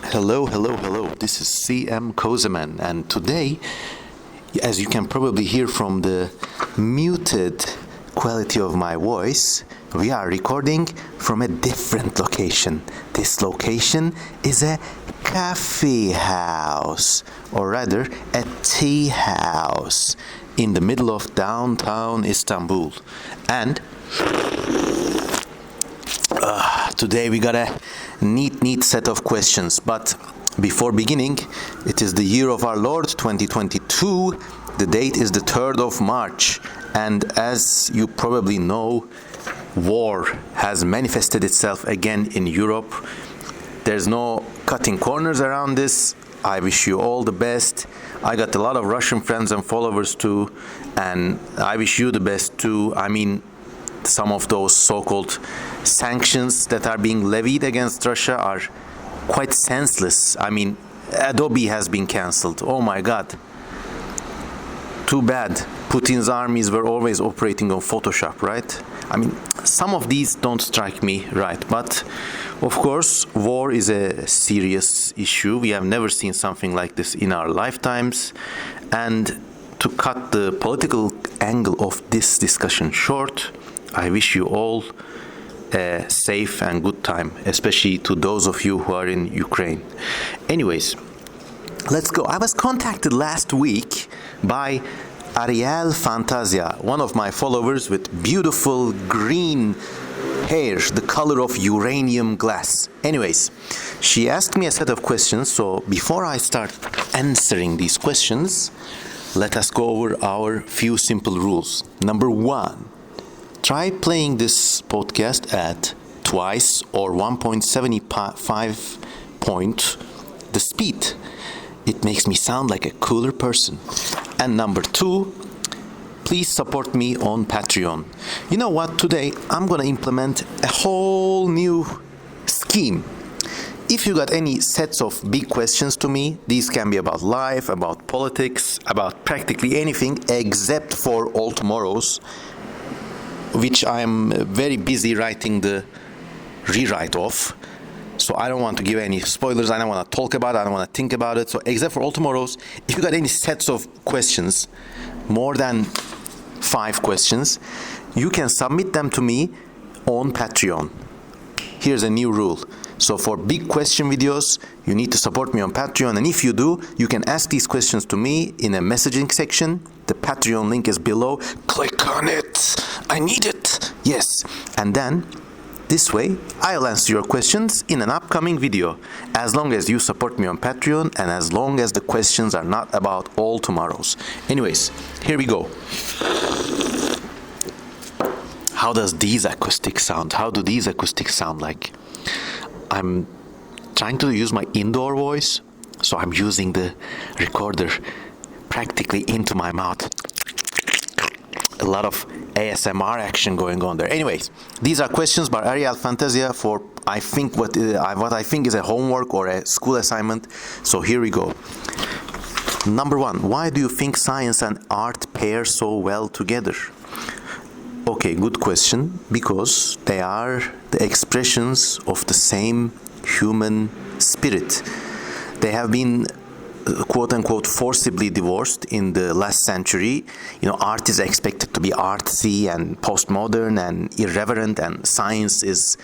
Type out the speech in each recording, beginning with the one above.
Hello, hello, hello. This is CM Kozeman, and today, as you can probably hear from the muted quality of my voice, we are recording from a different location. This location is a coffee house, or rather, a tea house in the middle of downtown Istanbul. And today we got a neat set of questions, but before beginning, it is the year of our Lord 2022. The date is the 3rd of March, and as you probably know, war has manifested itself again in Europe. There's no cutting corners around this. I wish you all the best. I got a lot of Russian friends and followers too, and I wish you the best too. I mean, some of those so-called sanctions that are being levied against Russia are quite senseless. I mean, Adobe has been cancelled. Oh my God. Too bad. Putin's armies were always operating on Photoshop, right? I mean, some of these don't strike me right, but of course, war is a serious issue. We have never seen something like this in our lifetimes, and to cut the political angle of this discussion short, I wish you all a safe and good time, especially to those of you who are in Ukraine. Anyways, let's go. I was contacted last week by Arielle Fantasia, one of my followers with beautiful green hair, the color of uranium glass. Anyways, she asked me a set of questions, so before I start answering these questions, let us go over our few simple rules. Number one, try playing this podcast at twice or 1.75 point the speed. It makes me sound like a cooler person. And number two, please support me on Patreon. You know what? Today I'm gonna implement a whole new scheme. If you got any sets of big questions to me, these can be about life, about politics, about practically anything except for all tomorrows, which I'm very busy writing the rewrite of. So I don't want to give any spoilers, I don't want to talk about it, I don't want to think about it. So except for all tomorrows, if you got any sets of questions, more than 5 questions, you can submit them to me on Patreon. Here's a new rule. So for big question videos, you need to support me on Patreon, and if you do, you can ask these questions to me in a messaging section. The Patreon link is below. Click on it. I need it. Yes. And then, this way, I'll answer your questions in an upcoming video, as long as you support me on Patreon and as long as the questions are not about all tomorrows. Anyways, here we go. How does these acoustics sound? How do these acoustics sound like? I'm trying to use my indoor voice, so I'm using the recorder practically into my mouth. A lot of ASMR action going on there. Anyways, these are questions by Arielle Fantasia for I think what I think is a homework or a school assignment. So here we go. Number one, why do you think science and art pair so well together? Okay, good question. Because they are the expressions of the same human spirit. They have been quote-unquote forcibly divorced in the last century. You know, art is expected to be artsy and postmodern and irreverent, and science is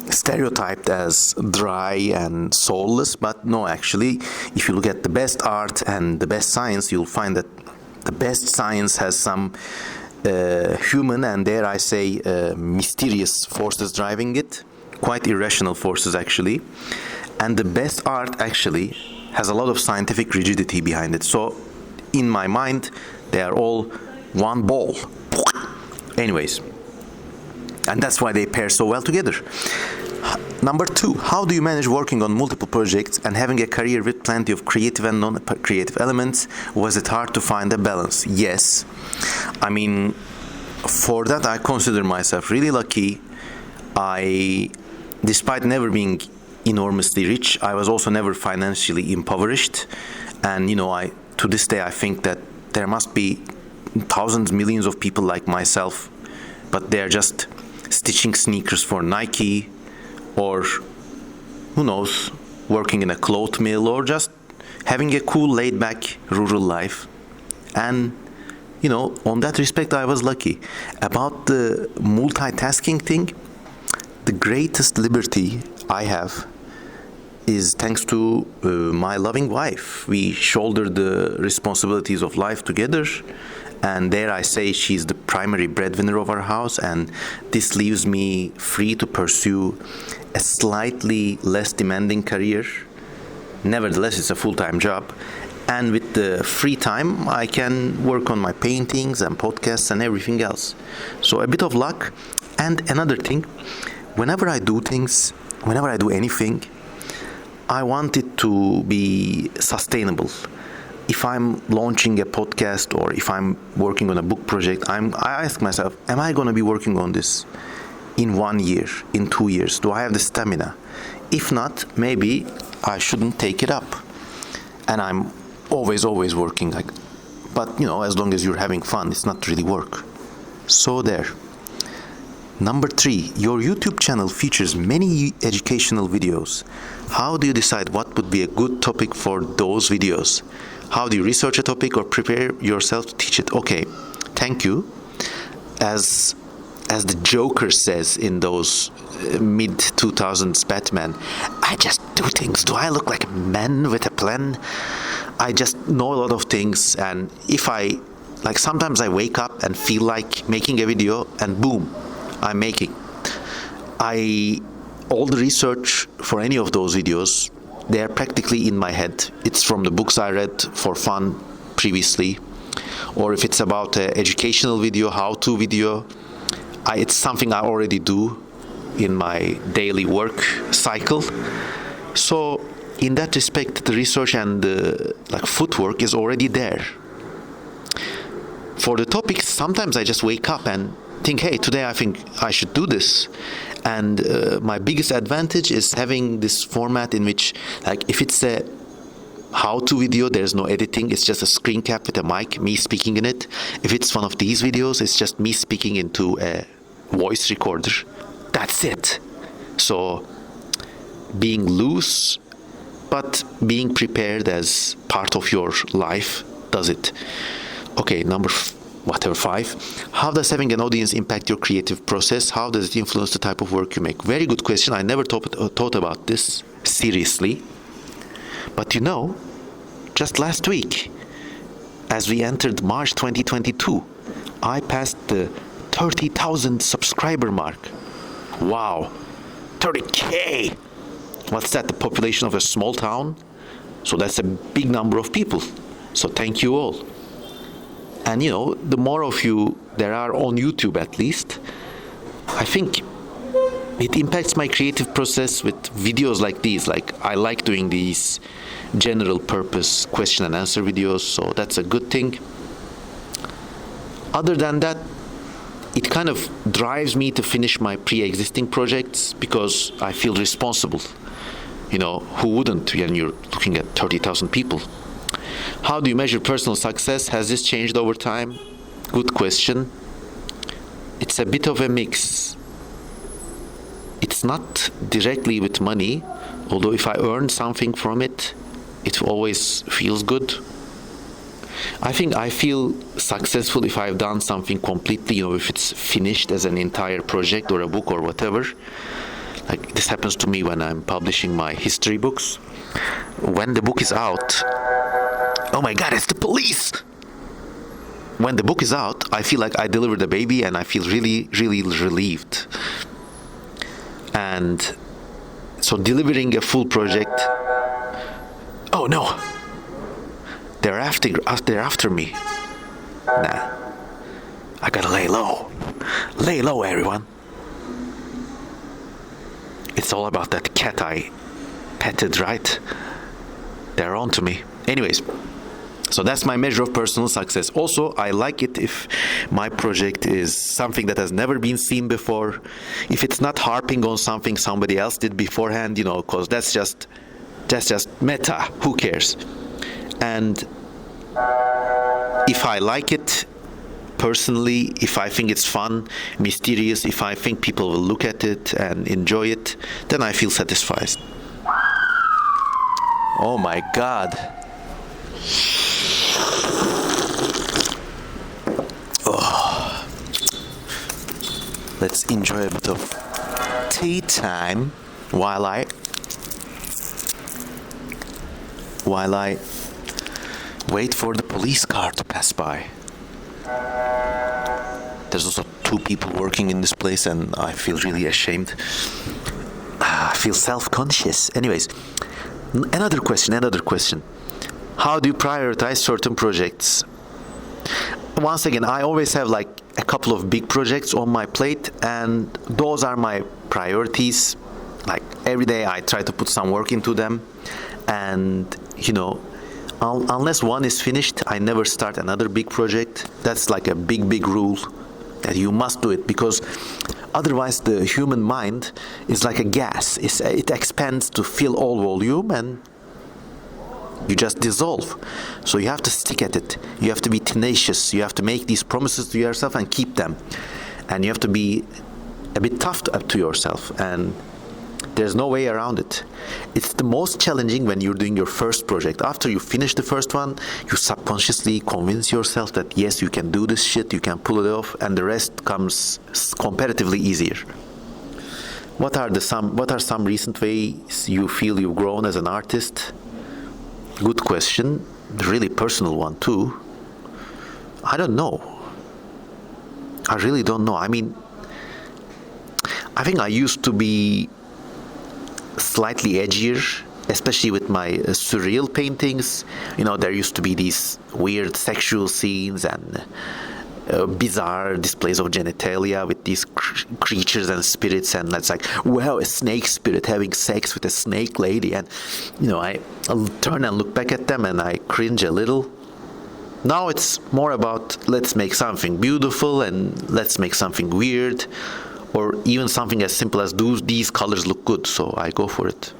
stereotyped as dry and soulless. But no, actually, if you look at the best art and the best science, you'll find that the best science has some human and, dare I say, mysterious forces driving it, quite irrational forces actually. And the best art actually has a lot of scientific rigidity behind it. So in my mind, they are all one ball. Anyways, and that's why they pair so well together. Number two, how do you manage working on multiple projects and having a career with plenty of creative and non-creative elements? Was it hard to find a balance? Yes. I mean, for that, I consider myself really lucky. Despite never being enormously rich, I was also never financially impoverished. And, you know, to this day, I think that there must be thousands, millions of people like myself, but they're just stitching sneakers for Nike, or who knows, working in a cloth mill, or just having a cool, laid-back rural life. And, on that respect, I was lucky. About the multitasking thing, the greatest liberty I have is thanks to my loving wife. We shoulder the responsibilities of life together, and dare I say, she's the primary breadwinner of our house, and this leaves me free to pursue a slightly less demanding career. Nevertheless, it's a full-time job, and with the free time, I can work on my paintings and podcasts and everything else. So a bit of luck. And another thing, whenever I do anything, I want it to be sustainable. If I'm launching a podcast or if I'm working on a book project, I ask myself, am I going to be working on this in 1 year, in 2 years? Do I have the stamina? If not, maybe I shouldn't take it up. And I'm always working. But, as long as you're having fun, it's not really work. So there. Number 3, your YouTube channel features many educational videos. How do you decide what would be a good topic for those videos? How do you research a topic or prepare yourself to teach it? Okay, thank you. As the Joker says in those mid-2000s Batman, I just do things. Do I look like a man with a plan? I just know a lot of things, and sometimes I wake up and feel like making a video, and boom, I'm making. All the research for any of those videos, they're practically in my head. It's from the books I read for fun previously, or if it's about an educational video, how-to video, it's something I already do in my daily work cycle. So in that respect, the research and the footwork is already there. For the topics, sometimes I just wake up and think, hey, today I think I should do this. And my biggest advantage is having this format in which, if it's a how-to video, there's no editing. It's just a screen cap with a mic, me speaking in it. If it's one of these videos, it's just me speaking into a voice recorder. That's it. So being loose, but being prepared as part of your life does it. Okay, number 5. How does having an audience impact your creative process? How does it influence the type of work you make? Very good question. I never thought about this seriously. But just last week, as we entered March 2022, I passed the 30,000 subscriber mark. Wow, 30K! What's that, the population of a small town? So that's a big number of people. So thank you all. And the more of you there are on YouTube, at least, I think it impacts my creative process with videos like these. I like doing these general purpose question and answer videos, so that's a good thing. Other than that, it kind of drives me to finish my pre-existing projects because I feel responsible. Who wouldn't when you're looking at 30,000 people? How do you measure personal success? Has this changed over time? Good question. It's a bit of a mix. It's not directly with money, although if I earn something from it, it always feels good. I think I feel successful if I've done something completely, if it's finished as an entire project or a book or whatever. This happens to me when I'm publishing my history books. When the book is out, oh my God, it's the police! When the book is out, I feel like I delivered a baby and I feel really, really relieved. And so delivering a full project, oh no, they're after me. Nah, I gotta lay low. Lay low, everyone. It's all about that cat I petted, right? They're on to me. Anyways, so that's my measure of personal success. Also, I like it if my project is something that has never been seen before. If it's not harping on something somebody else did beforehand, because that's just meta. Who cares? And if I like it personally, if I think it's fun, mysterious, if I think people will look at it and enjoy it, then I feel satisfied. Oh my God. Oh. Let's enjoy a bit of tea time while I wait for the police car to pass by. There's also 2 people working in this place and I feel really ashamed. I feel self-conscious. Anyways, another question. How do you prioritize certain projects? Once again, I always have like a couple of big projects on my plate and those are my priorities. Like every day I try to put some work into them and unless one is finished, I never start another big project. That's like a big rule that you must do it because otherwise the human mind is like a gas. It expands to fill all volume and you just dissolve. So you have to stick at it. You have to be tenacious. You have to make these promises to yourself and keep them. And you have to be a bit tough to yourself. And there's no way around it. It's the most challenging when you're doing your first project. After you finish the first one, you subconsciously convince yourself that yes, you can do this shit, you can pull it off, and the rest comes comparatively easier. What are some recent ways you feel you've grown as an artist? Good question. Really personal one too. I don't know. I really don't know. I mean, I think I used to be slightly edgier, especially with my surreal paintings. There used to be these weird sexual scenes and bizarre displays of genitalia with these creatures and spirits, and it's like, wow, a snake spirit having sex with a snake lady, and I'll turn and look back at them and I cringe a little. Now it's more about let's make something beautiful and let's make something weird, or even something as simple as these colors look good, so I go for it.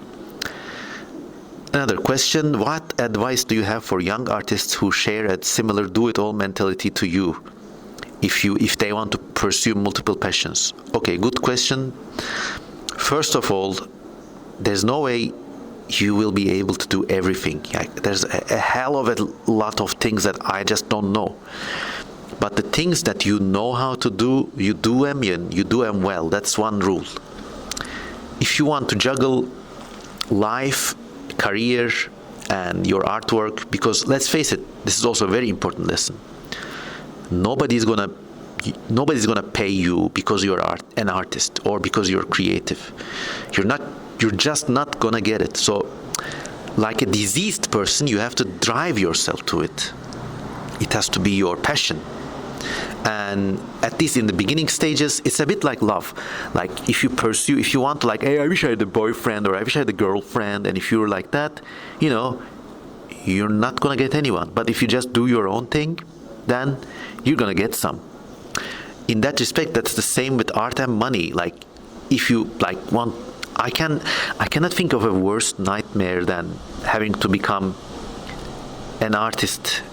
Another question, what advice do you have for young artists who share a similar do-it-all mentality to you, if they want to pursue multiple passions? Okay, good question. First of all, there's no way you will be able to do everything. There's a hell of a lot of things that I just don't know. But the things that you know how to do, you do them well. That's one rule. If you want to juggle life, career, and your artwork, because let's face it, this is also a very important lesson. Nobody's gonna pay you because you're an artist or because you're creative. You're just not gonna get it. So, like a diseased person, you have to drive yourself to it. It has to be your passion. And at least in the beginning stages, it's a bit like love. Like if you want to, like, hey, I wish I had a boyfriend or I wish I had a girlfriend, and if you're like that, you're not gonna get anyone. But if you just do your own thing, then you're gonna get some. In that respect, that's the same with art and money. Like if you I cannot think of a worse nightmare than having to become an artist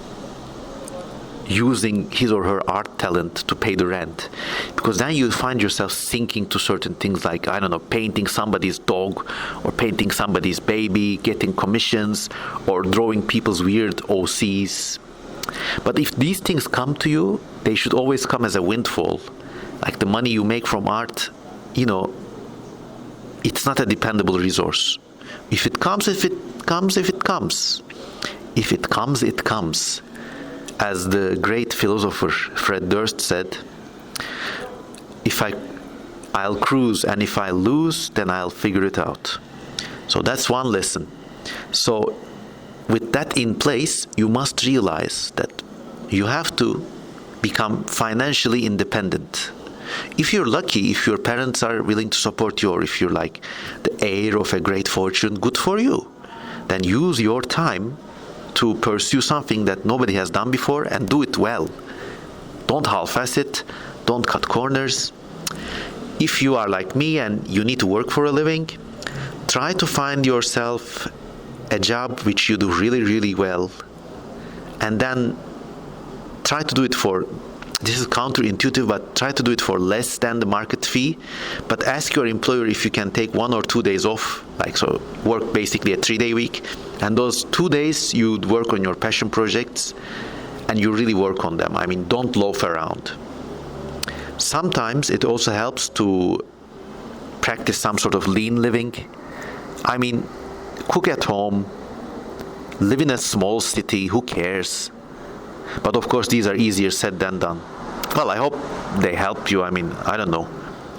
using his or her art talent to pay the rent, because then you find yourself sinking to certain things like, I don't know, painting somebody's dog or painting somebody's baby, getting commissions, or drawing people's weird OCs. But if these things come to you, they should always come as a windfall. Like the money you make from art, it's not a dependable resource. If it comes, it comes. If it comes, it comes. As the great philosopher Fred Durst said, I'll cruise, and if I lose, then I'll figure it out. So that's one lesson. So with that in place, you must realize that you have to become financially independent. If you're lucky, if your parents are willing to support you, or if you're like the heir of a great fortune, good for you. Then use your time to pursue something that nobody has done before and do it well. Don't half-ass it. Don't cut corners. If you are like me and you need to work for a living, try to find yourself a job which you do really, really well, and then try to do it for, this is counterintuitive, but try to do it for less than the market fee. But ask your employer if you can take 1 or 2 days off, work basically a 3-day week, And those 2 days you'd work on your passion projects and you really work on them. I mean, don't loaf around. Sometimes it also helps to practice some sort of lean living. I mean, cook at home, live in a small city, who cares? But of course, these are easier said than done. Well, I hope they help you. I mean, I don't know.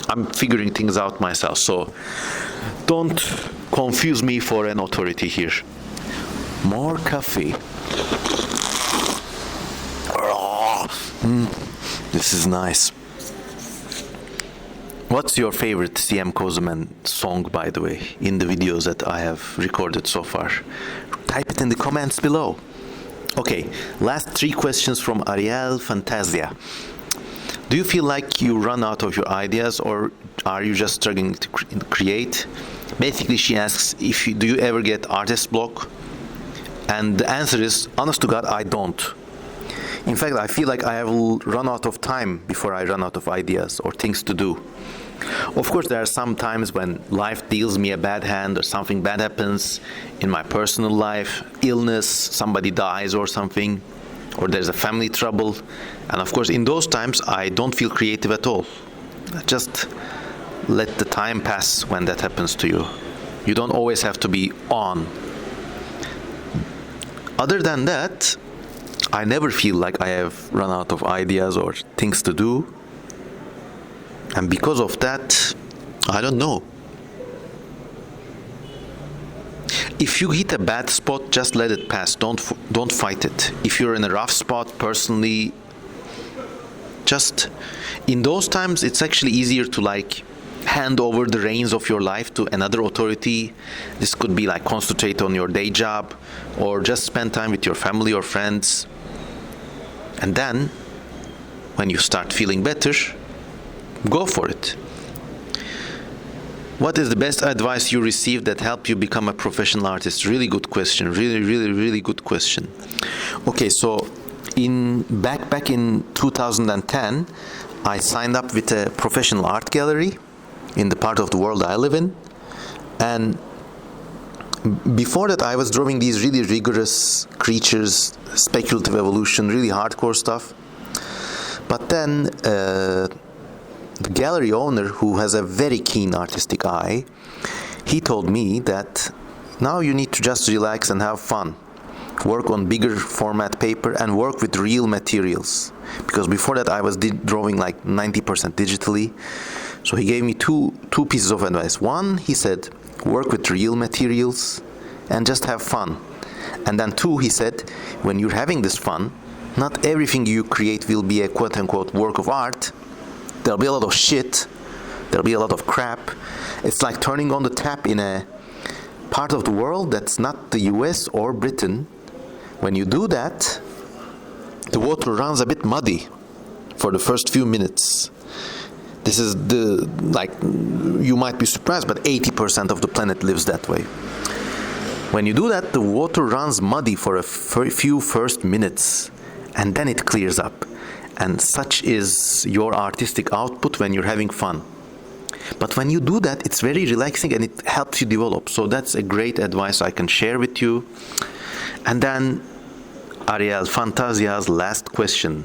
I'm figuring things out myself, so don't confuse me for an authority here. More coffee. This is nice. What's your favorite CM Kozumen song, by the way, in the videos that I have recorded so far? Type it in the comments below. Okay, last 3 questions from Arielle Fantasia. Do you feel like you run out of your ideas, or are you just struggling to create? Basically, she asks, do you ever get artist block? And the answer is, honest to God, I don't. In fact, I feel like I will run out of time before I run out of ideas or things to do. Of course, there are some times when life deals me a bad hand or something bad happens in my personal life, illness, somebody dies or something, or there's a family trouble. And of course, in those times, I don't feel creative at all. Just let the time pass when that happens to you. You don't always have to be on. Other than that, I never feel like I have run out of ideas or things to do. And because of that, I don't know. If you hit a bad spot, just let it pass. Don't fight it. If you're in a rough spot, personally, just in those times, it's actually easier to hand over the reins of your life to another authority. This could be concentrate on your day job, or just spend time with your family or friends. And then, when you start feeling better, go for it. What is the best advice you received that helped you become a professional artist? Really good question. Really, really, really good question. Okay, so back in 2010, I signed up with a professional art gallery in the part of the world I live in. And before that, I was drawing these really rigorous creatures, speculative evolution, really hardcore stuff. But then the gallery owner, who has a very keen artistic eye, he told me that now you need to just relax and have fun. Work on bigger format paper and work with real materials. Because before that, I was drawing 90% digitally. So he gave me two pieces of advice. One, he said, work with real materials and just have fun. And then 2, he said, when you're having this fun, not everything you create will be a quote-unquote work of art. There'll be a lot of shit. There'll be a lot of crap. It's like turning on the tap in a part of the world that's not the US or Britain. When you do that, the water runs a bit muddy for the first few minutes. This is you might be surprised, but 80% of the planet lives that way. When you do that, the water runs muddy for a few first minutes, and then it clears up. And such is your artistic output when you're having fun. But when you do that, it's very relaxing and it helps you develop. So that's a great advice I can share with you. And then Arielle Fantasia's last question.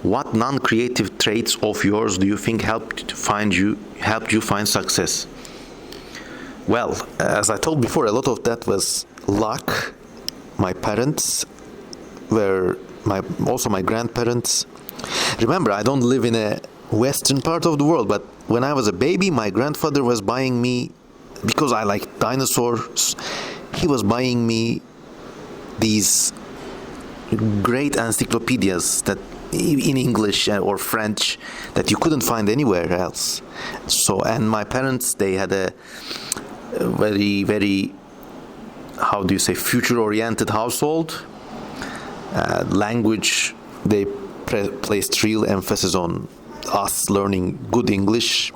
What non-creative traits of yours do you think helped you find success? Well, as I told before, a lot of that was luck. My parents also my grandparents. Remember, I don't live in a western part of the world, but when I was a baby, my grandfather was buying me, because I like dinosaurs, he was buying me these great encyclopedias that in English or French that you couldn't find anywhere else. So, and my parents, they had a very, very, how do you say, future-oriented household. Language, they placed real emphasis on us learning good English.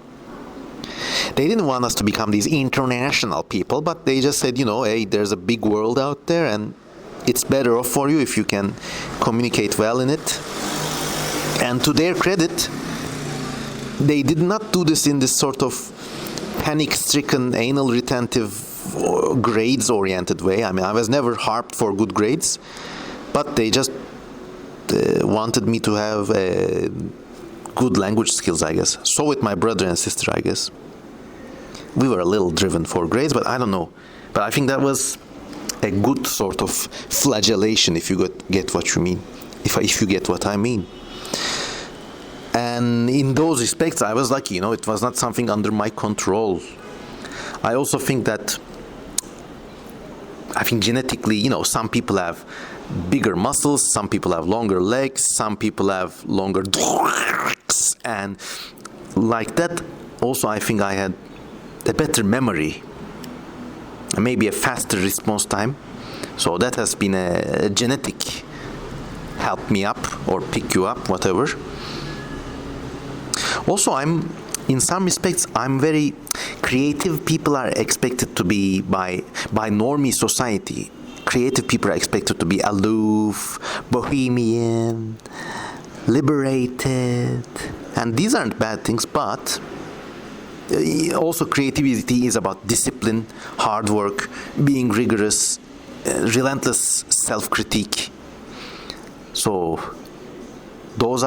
They didn't want us to become these international people, but they just said, hey, there's a big world out there, and it's better off for you if you can communicate well in it. And to their credit, they did not do this in this sort of panic-stricken, anal retentive grades-oriented way. I mean, I was never harped for good grades, but they just wanted me to have good language skills, I guess. So with my brother and sister, I guess. We were a little driven for grades, but I don't know. But I think that was a good sort of flagellation, if you get what you mean. If you get what I mean. And in those respects, I was lucky, it was not something under my control. I also think genetically, some people have bigger muscles, some people have longer legs, some people have longer thorax, and like that. Also, I think I had a better memory, and maybe a faster response time. So that has been a genetic help me up or pick you up, whatever. Also, in some respects, I'm very creative. People are expected to be by normie society. Creative people are expected to be aloof, bohemian, liberated, and these aren't bad things. But also, creativity is about discipline, hard work, being rigorous, relentless self-critique. So those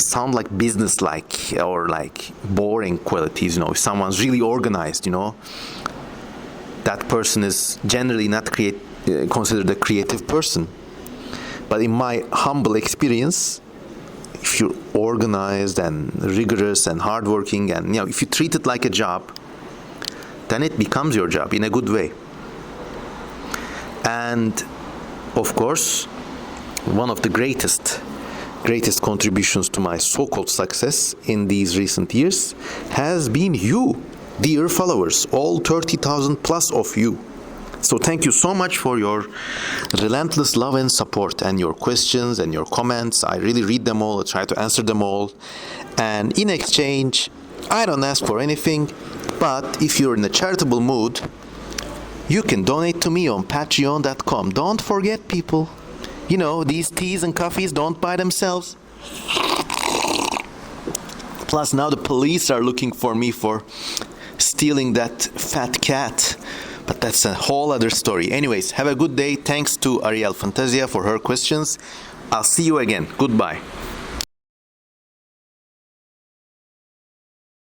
sound like business-like or like boring qualities. If someone's really organized, that person is generally not considered a creative person. But in my humble experience, if you're organized and rigorous and hardworking, and if you treat it like a job, then it becomes your job in a good way. And of course, one of the greatest contributions to my so-called success in these recent years has been you, dear followers, all 30,000 plus of you. So thank you so much for your relentless love and support, and your questions and your comments. I really read them all. I try to answer them all. And in exchange, I don't ask for anything, but if you're in a charitable mood, you can donate to me on patreon.com. Don't forget, people. These teas and coffees don't buy themselves. Plus, now the police are looking for me for stealing that fat cat. But that's a whole other story. Anyways, have a good day. Thanks to Arielle Fantasia for her questions. I'll see you again. Goodbye.